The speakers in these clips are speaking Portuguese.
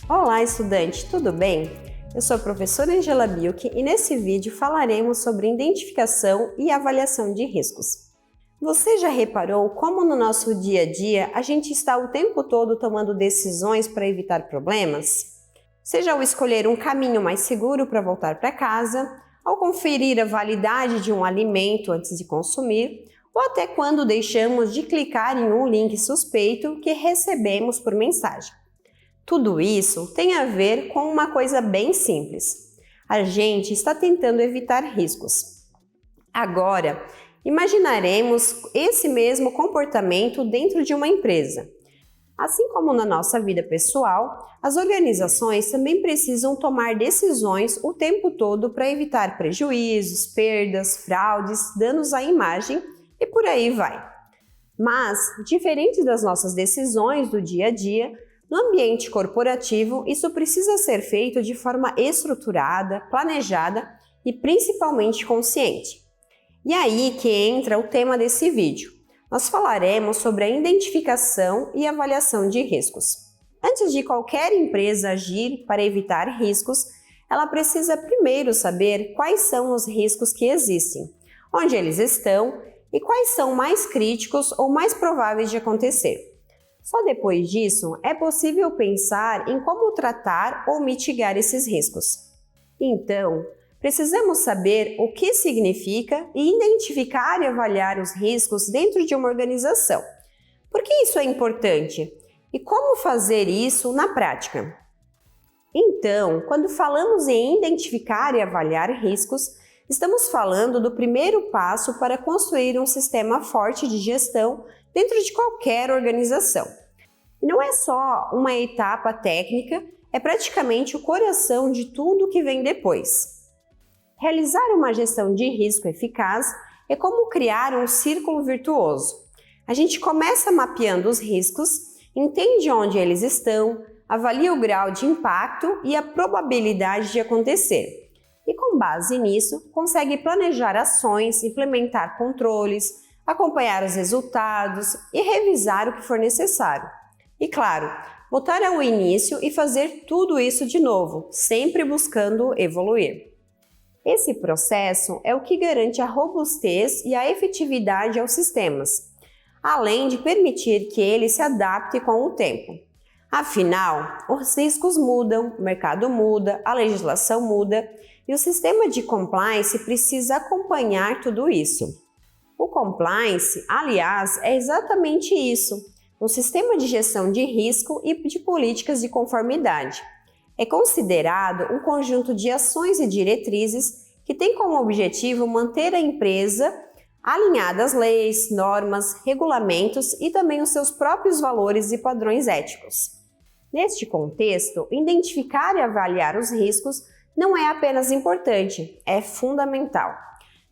Olá, estudante, tudo bem? Eu sou a professora Angela Bilk e nesse vídeo falaremos sobre identificação e avaliação de riscos. Você já reparou como no nosso dia a dia a gente está o tempo todo tomando decisões para evitar problemas? Seja ao escolher um caminho mais seguro para voltar para casa, ao conferir a validade de um alimento antes de consumir, ou até quando deixamos de clicar em um link suspeito que recebemos por mensagem. Tudo isso tem a ver com uma coisa bem simples. A gente está tentando evitar riscos. Agora, imaginaremos esse mesmo comportamento dentro de uma empresa. Assim como na nossa vida pessoal, as organizações também precisam tomar decisões o tempo todo para evitar prejuízos, perdas, fraudes, danos à imagem e por aí vai. Mas, diferente das nossas decisões do dia a dia, no ambiente corporativo, isso precisa ser feito de forma estruturada, planejada e principalmente consciente. E aí que entra o tema desse vídeo. Nós falaremos sobre a identificação e avaliação de riscos. Antes de qualquer empresa agir para evitar riscos, ela precisa primeiro saber quais são os riscos que existem, onde eles estão e quais são mais críticos ou mais prováveis de acontecer. Só depois disso é possível pensar em como tratar ou mitigar esses riscos. Então, precisamos saber o que significa e identificar e avaliar os riscos dentro de uma organização. Por que isso é importante? E como fazer isso na prática? Então, quando falamos em identificar e avaliar riscos, estamos falando do primeiro passo para construir um sistema forte de gestão dentro de qualquer organização. E não é só uma etapa técnica, é praticamente o coração de tudo que vem depois. Realizar uma gestão de risco eficaz é como criar um círculo virtuoso. A gente começa mapeando os riscos, entende onde eles estão, avalia o grau de impacto e a probabilidade de acontecer. E com base nisso, consegue planejar ações, implementar controles, acompanhar os resultados e revisar o que for necessário. E claro, voltar ao início e fazer tudo isso de novo, sempre buscando evoluir. Esse processo é o que garante a robustez e a efetividade aos sistemas, além de permitir que ele se adapte com o tempo. Afinal, os riscos mudam, o mercado muda, a legislação muda e o sistema de compliance precisa acompanhar tudo isso. O compliance, aliás, é exatamente isso, um sistema de gestão de risco e de políticas de conformidade. É considerado um conjunto de ações e diretrizes que tem como objetivo manter a empresa alinhada às leis, normas, regulamentos e também os seus próprios valores e padrões éticos. Neste contexto, identificar e avaliar os riscos não é apenas importante, é fundamental.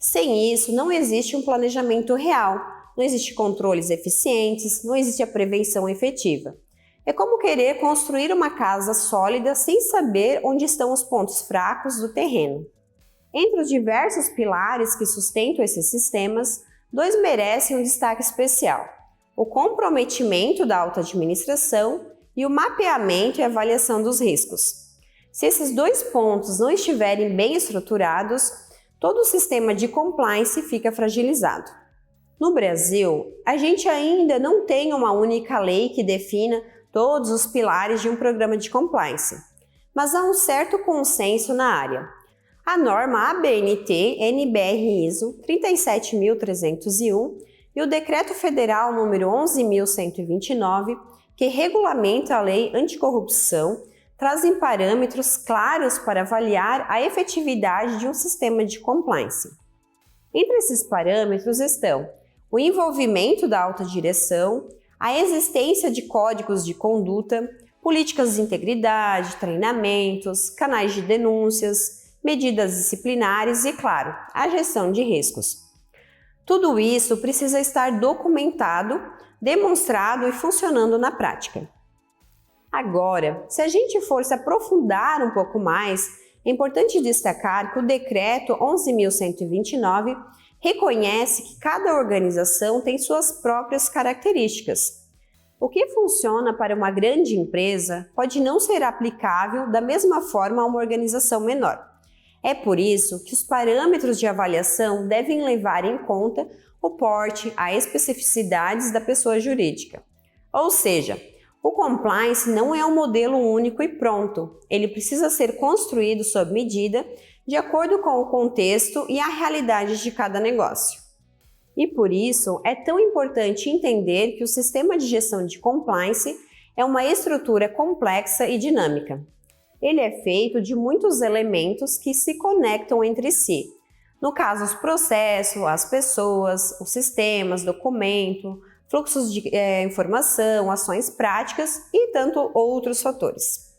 Sem isso, não existe um planejamento real, não existe controles eficientes, não existe a prevenção efetiva. É como querer construir uma casa sólida sem saber onde estão os pontos fracos do terreno. Entre os diversos pilares que sustentam esses sistemas, dois merecem um destaque especial: o comprometimento da alta administração e o mapeamento e avaliação dos riscos. Se esses dois pontos não estiverem bem estruturados, todo o sistema de compliance fica fragilizado. No Brasil, a gente ainda não tem uma única lei que defina todos os pilares de um programa de compliance, mas há um certo consenso na área. A norma ABNT-NBR ISO 37301 e o Decreto Federal número 11.129, que regulamenta a Lei Anticorrupção, trazem parâmetros claros para avaliar a efetividade de um sistema de compliance. Entre esses parâmetros estão o envolvimento da alta direção, a existência de códigos de conduta, políticas de integridade, treinamentos, canais de denúncias, medidas disciplinares e, claro, a gestão de riscos. Tudo isso precisa estar documentado, demonstrado e funcionando na prática. Agora, se a gente for se aprofundar um pouco mais, é importante destacar que o Decreto 11.129 reconhece que cada organização tem suas próprias características. O que funciona para uma grande empresa pode não ser aplicável da mesma forma a uma organização menor. É por isso que os parâmetros de avaliação devem levar em conta o porte, as especificidades da pessoa jurídica. Ou seja, o compliance não é um modelo único e pronto. Ele precisa ser construído sob medida, de acordo com o contexto e a realidade de cada negócio. E por isso, é tão importante entender que o sistema de gestão de compliance é uma estrutura complexa e dinâmica. Ele é feito de muitos elementos que se conectam entre si. No caso, os processos, as pessoas, os sistemas, documento, fluxos de informação, ações práticas e tanto outros fatores.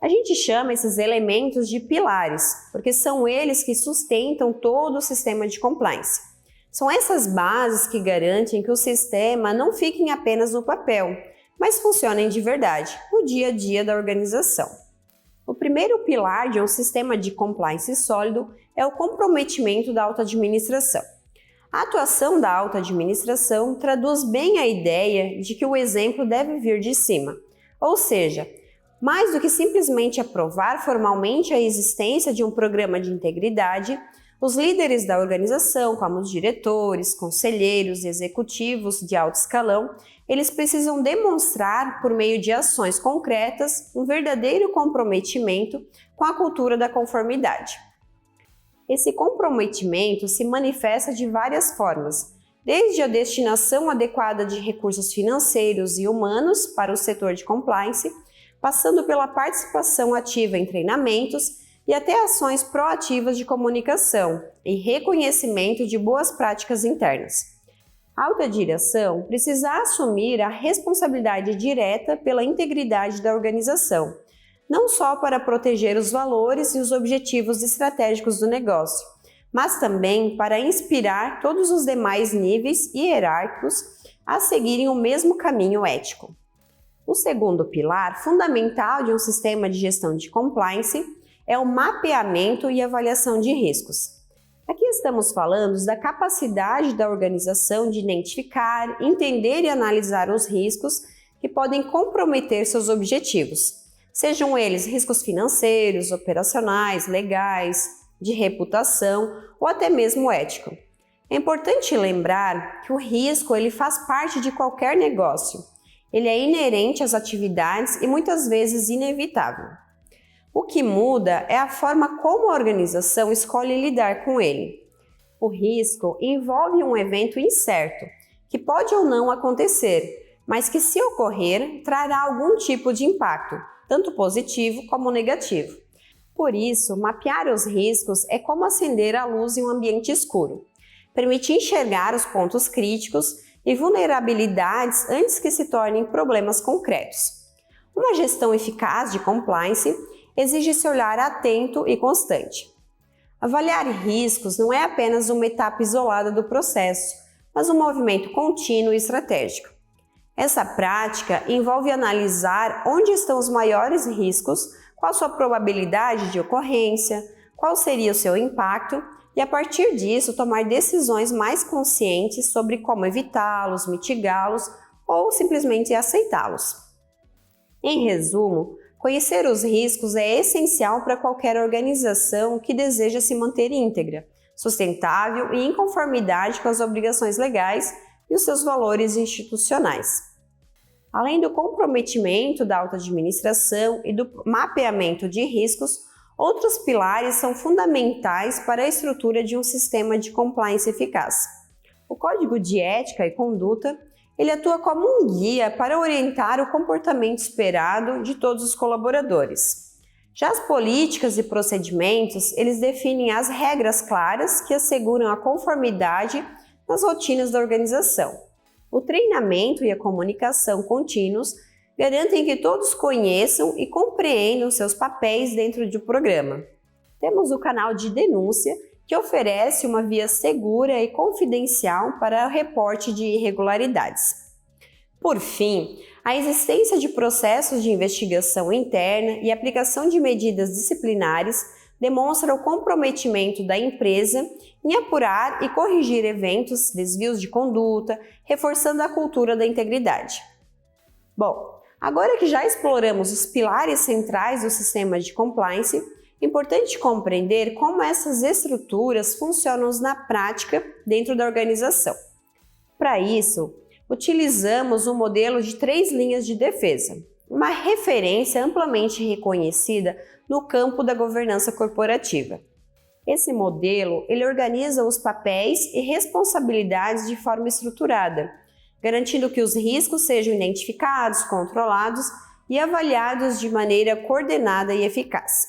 A gente chama esses elementos de pilares, porque são eles que sustentam todo o sistema de compliance. São essas bases que garantem que o sistema não fique apenas no papel, mas funcionem de verdade, no dia a dia da organização. O primeiro pilar de um sistema de compliance sólido é o comprometimento da alta administração. A atuação da alta administração traduz bem a ideia de que o exemplo deve vir de cima, ou seja, mais do que simplesmente aprovar formalmente a existência de um programa de integridade, os líderes da organização, como os diretores, conselheiros e executivos de alto escalão, eles precisam demonstrar, por meio de ações concretas, um verdadeiro comprometimento com a cultura da conformidade. Esse comprometimento se manifesta de várias formas, desde a destinação adequada de recursos financeiros e humanos para o setor de compliance, passando pela participação ativa em treinamentos e até ações proativas de comunicação e reconhecimento de boas práticas internas. A alta direção precisa assumir a responsabilidade direta pela integridade da organização, não só para proteger os valores e os objetivos estratégicos do negócio, mas também para inspirar todos os demais níveis hierárquicos a seguirem o mesmo caminho ético. O segundo pilar fundamental de um sistema de gestão de compliance é o mapeamento e avaliação de riscos. Aqui estamos falando da capacidade da organização de identificar, entender e analisar os riscos que podem comprometer seus objetivos, sejam eles riscos financeiros, operacionais, legais, de reputação ou até mesmo ético. É importante lembrar que o risco ele faz parte de qualquer negócio. Ele é inerente às atividades e muitas vezes inevitável. O que muda é a forma como a organização escolhe lidar com ele. O risco envolve um evento incerto, que pode ou não acontecer, mas que, se ocorrer, trará algum tipo de impacto, tanto positivo como negativo. Por isso, mapear os riscos é como acender a luz em um ambiente escuro. Permite enxergar os pontos críticos e vulnerabilidades antes que se tornem problemas concretos. Uma gestão eficaz de compliance exige esse olhar atento e constante. Avaliar riscos não é apenas uma etapa isolada do processo, mas um movimento contínuo e estratégico. Essa prática envolve analisar onde estão os maiores riscos, qual a sua probabilidade de ocorrência, qual seria o seu impacto e, a partir disso, tomar decisões mais conscientes sobre como evitá-los, mitigá-los ou simplesmente aceitá-los. Em resumo, conhecer os riscos é essencial para qualquer organização que deseja se manter íntegra, sustentável e em conformidade com as obrigações legais e os seus valores institucionais. Além do comprometimento da alta administração e do mapeamento de riscos, outros pilares são fundamentais para a estrutura de um sistema de compliance eficaz. O Código de Ética e Conduta ele atua como um guia para orientar o comportamento esperado de todos os colaboradores. Já as políticas e procedimentos, eles definem as regras claras que asseguram a conformidade nas rotinas da organização. O treinamento e a comunicação contínuos garantem que todos conheçam e compreendam seus papéis dentro do programa. Temos o canal de denúncia, que oferece uma via segura e confidencial para o reporte de irregularidades. Por fim, a existência de processos de investigação interna e aplicação de medidas disciplinares demonstra o comprometimento da empresa em apurar e corrigir eventos, desvios de conduta, reforçando a cultura da integridade. Bom, agora que já exploramos os pilares centrais do sistema de compliance, é importante compreender como essas estruturas funcionam na prática dentro da organização. Para isso, utilizamos um modelo de 3 linhas de defesa, uma referência amplamente reconhecida no campo da governança corporativa. Esse modelo, ele organiza os papéis e responsabilidades de forma estruturada, garantindo que os riscos sejam identificados, controlados e avaliados de maneira coordenada e eficaz.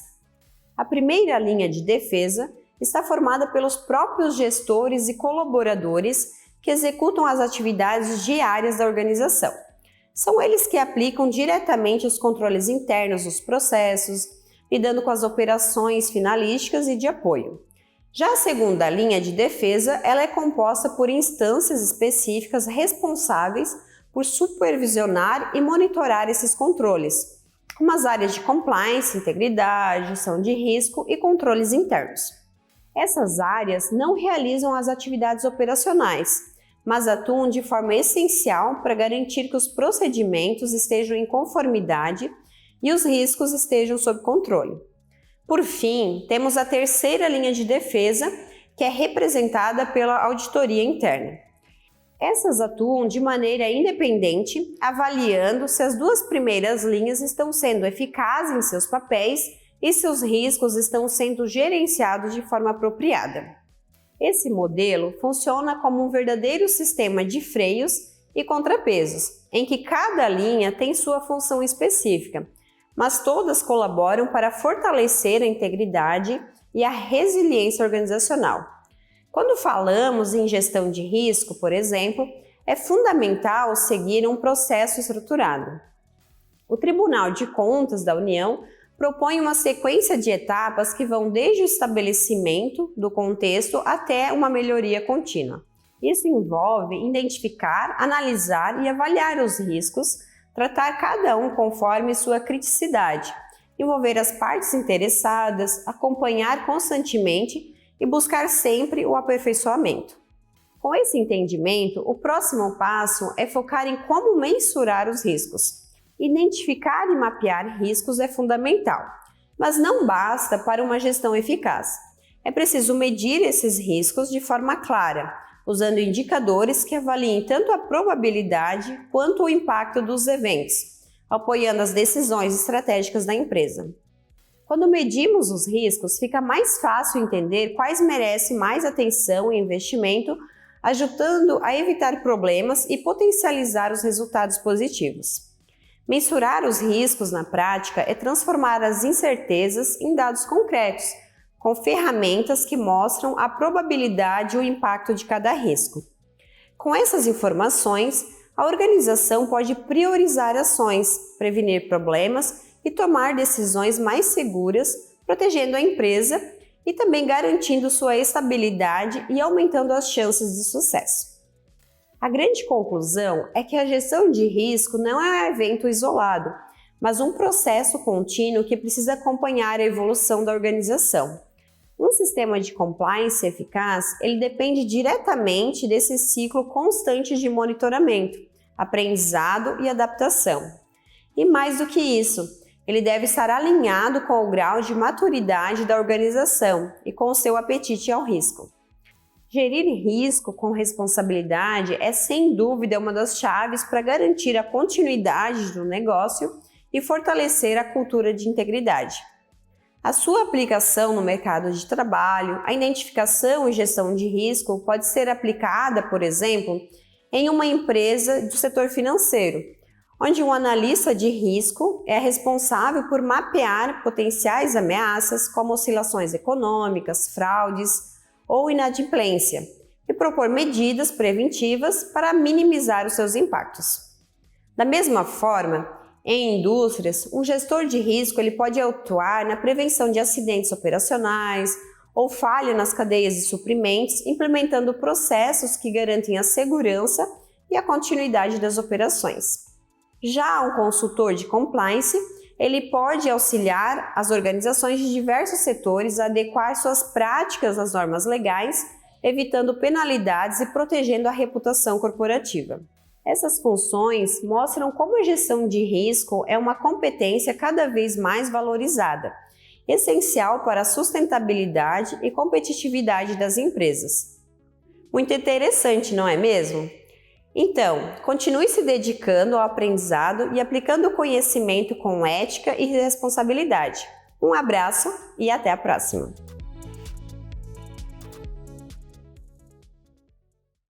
A primeira linha de defesa está formada pelos próprios gestores e colaboradores que executam as atividades diárias da organização. São eles que aplicam diretamente os controles internos dos processos, lidando com as operações finalísticas e de apoio. Já a segunda linha de defesa, ela é composta por instâncias específicas responsáveis por supervisionar e monitorar esses controles, como as áreas de compliance, integridade, gestão de risco e controles internos. Essas áreas não realizam as atividades operacionais, mas atuam de forma essencial para garantir que os procedimentos estejam em conformidade e os riscos estejam sob controle. Por fim, temos a terceira linha de defesa, que é representada pela auditoria interna. Essas atuam de maneira independente, avaliando se as 2 primeiras linhas estão sendo eficazes em seus papéis e se os riscos estão sendo gerenciados de forma apropriada. Esse modelo funciona como um verdadeiro sistema de freios e contrapesos, em que cada linha tem sua função específica, mas todas colaboram para fortalecer a integridade e a resiliência organizacional. Quando falamos em gestão de risco, por exemplo, é fundamental seguir um processo estruturado. O Tribunal de Contas da União propõe uma sequência de etapas que vão desde o estabelecimento do contexto até uma melhoria contínua. Isso envolve identificar, analisar e avaliar os riscos, tratar cada um conforme sua criticidade, envolver as partes interessadas, acompanhar constantemente e buscar sempre o aperfeiçoamento. Com esse entendimento, o próximo passo é focar em como mensurar os riscos. Identificar e mapear riscos é fundamental, mas não basta para uma gestão eficaz. É preciso medir esses riscos de forma clara, usando indicadores que avaliem tanto a probabilidade quanto o impacto dos eventos, apoiando as decisões estratégicas da empresa. Quando medimos os riscos, fica mais fácil entender quais merecem mais atenção e investimento, ajudando a evitar problemas e potencializar os resultados positivos. Mensurar os riscos na prática é transformar as incertezas em dados concretos, com ferramentas que mostram a probabilidade e o impacto de cada risco. Com essas informações, a organização pode priorizar ações, prevenir problemas e tomar decisões mais seguras, protegendo a empresa e também garantindo sua estabilidade e aumentando as chances de sucesso. A grande conclusão é que a gestão de risco não é um evento isolado, mas um processo contínuo que precisa acompanhar a evolução da organização. Um sistema de compliance eficaz, ele depende diretamente desse ciclo constante de monitoramento, aprendizado e adaptação. E mais do que isso, ele deve estar alinhado com o grau de maturidade da organização e com o seu apetite ao risco. Gerir risco com responsabilidade é, sem dúvida, uma das chaves para garantir a continuidade do negócio e fortalecer a cultura de integridade. A sua aplicação no mercado de trabalho, a identificação e gestão de risco pode ser aplicada, por exemplo, em uma empresa do setor financeiro, onde um analista de risco é responsável por mapear potenciais ameaças como oscilações econômicas, fraudes ou inadimplência e propor medidas preventivas para minimizar os seus impactos. Da mesma forma, em indústrias, um gestor de risco ele pode atuar na prevenção de acidentes operacionais ou falha nas cadeias de suprimentos, implementando processos que garantem a segurança e a continuidade das operações. Já um consultor de compliance, ele pode auxiliar as organizações de diversos setores a adequar suas práticas às normas legais, evitando penalidades e protegendo a reputação corporativa. Essas funções mostram como a gestão de risco é uma competência cada vez mais valorizada, essencial para a sustentabilidade e competitividade das empresas. Muito interessante, não é mesmo? Então, continue se dedicando ao aprendizado e aplicando o conhecimento com ética e responsabilidade. Um abraço e até a próxima!